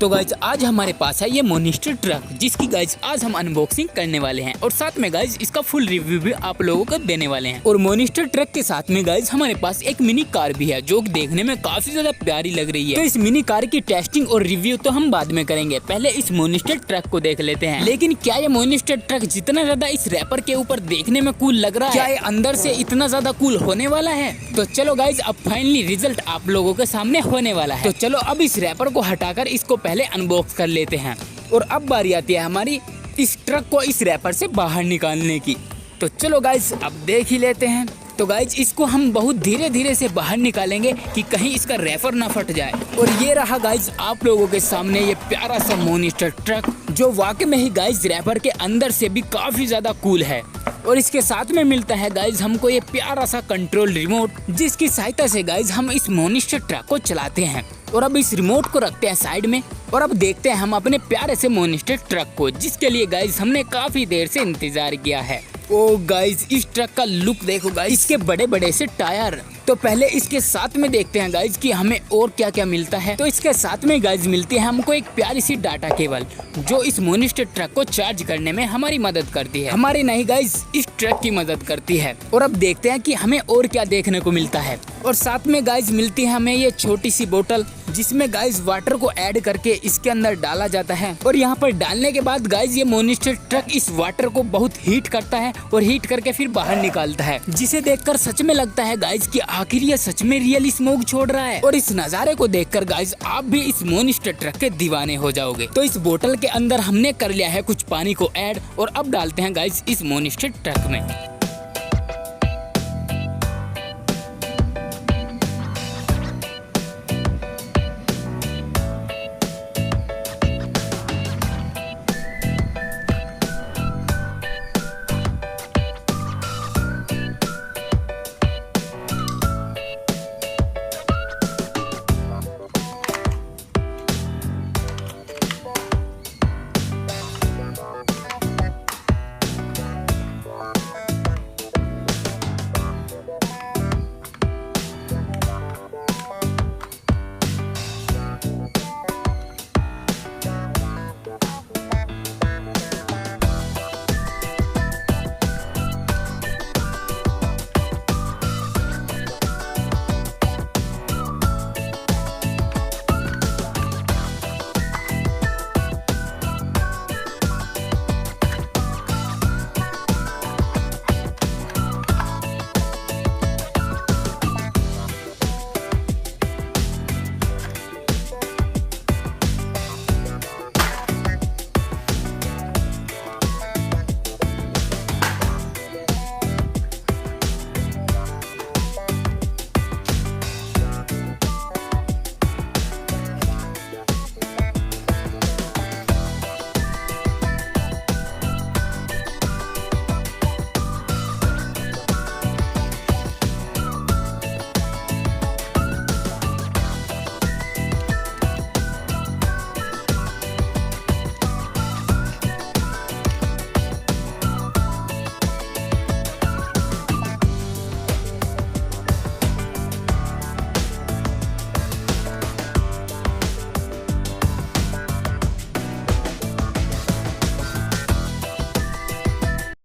तो गाइज आज हमारे पास है ये मोनिस्टर ट्रक, जिसकी गाइज आज हम अनबॉक्सिंग करने वाले हैं और साथ में गाइज इसका फुल रिव्यू भी आप लोगों को देने वाले हैं। और मोनिस्टर ट्रक के साथ में गाइज हमारे पास एक मिनी कार भी है जो देखने में काफी ज्यादा प्यारी लग रही है। तो इस मिनी कार की टेस्टिंग और रिव्यू तो हम बाद में करेंगे, पहले इस मोनिस्टर ट्रक को देख लेते हैं। लेकिन क्या ये मोनिस्टर ट्रक जितना ज्यादा इस रैपर के ऊपर देखने में कूल लग रहा है, क्या ये अंदर से इतना ज्यादा कूल होने वाला है? तो चलो गाइज अब फाइनली रिजल्ट आप लोगों के सामने होने वाला है। तो चलो अब इस रैपर को हटाकर इसको पहले अनबॉक्स कर लेते हैं और अब बारी आती है हमारी इस ट्रक को इस रैपर से बाहर निकालने की। तो चलो गाइज अब देख ही लेते हैं। तो गाइज इसको हम बहुत धीरे धीरे से बाहर निकालेंगे कि कहीं इसका रैपर ना फट जाए। और ये रहा गाइज आप लोगों के सामने ये प्यारा सा मोनिस्टर ट्रक, जो वाकई में ही गाइज रैपर के अंदर से भी काफी ज्यादा कूल है। और इसके साथ में मिलता है गाइज हमको ये प्यारा सा कंट्रोल रिमोट, जिसकी सहायता से गाइज हम इस मोनिस्टर ट्रक को चलाते हैं। और अब इस रिमोट को रखते हैं साइड में और अब देखते हैं हम अपने प्यारे से मोनिस्टर ट्रक को, जिसके लिए गाइज हमने काफी देर से इंतजार किया है। ओ गाइज इस ट्रक का लुक देखो गाइज, इसके बड़े बड़े से टायर। तो पहले इसके साथ में देखते हैं गाइज कि हमें और क्या क्या मिलता है। तो इसके साथ में गाइज मिलती है हमको एक प्यारी सी डाटा केबल, जो इस मोनिस्टर ट्रक को चार्ज करने में हमारी मदद करती है। हमारी नहीं गाइज इस ट्रक की मदद करती है। और अब देखते हैं कि हमें और क्या देखने को मिलता है। और साथ में गाइज मिलती है हमें ये छोटी सी बोतल, जिसमें गाइज वाटर को ऐड करके इसके अंदर डाला जाता है। और यहाँ पर डालने के बाद गाइज ये मोनिस्टर ट्रक इस वाटर को बहुत हीट करता है और हीट करके फिर बाहर निकालता है, जिसे देखकर सच में लगता है गाइज कि आखिर ये सच में रियल स्मोक छोड़ रहा है। और इस नज़ारे को देखकर गाइज आप भी इस मोनिस्टर ट्रक के दीवाने हो जाओगे। तो इस बोतल के अंदर हमने कर लिया है कुछ पानी को ऐड और अब डालते हैं गाइज इस मोनिस्टर ट्रक में।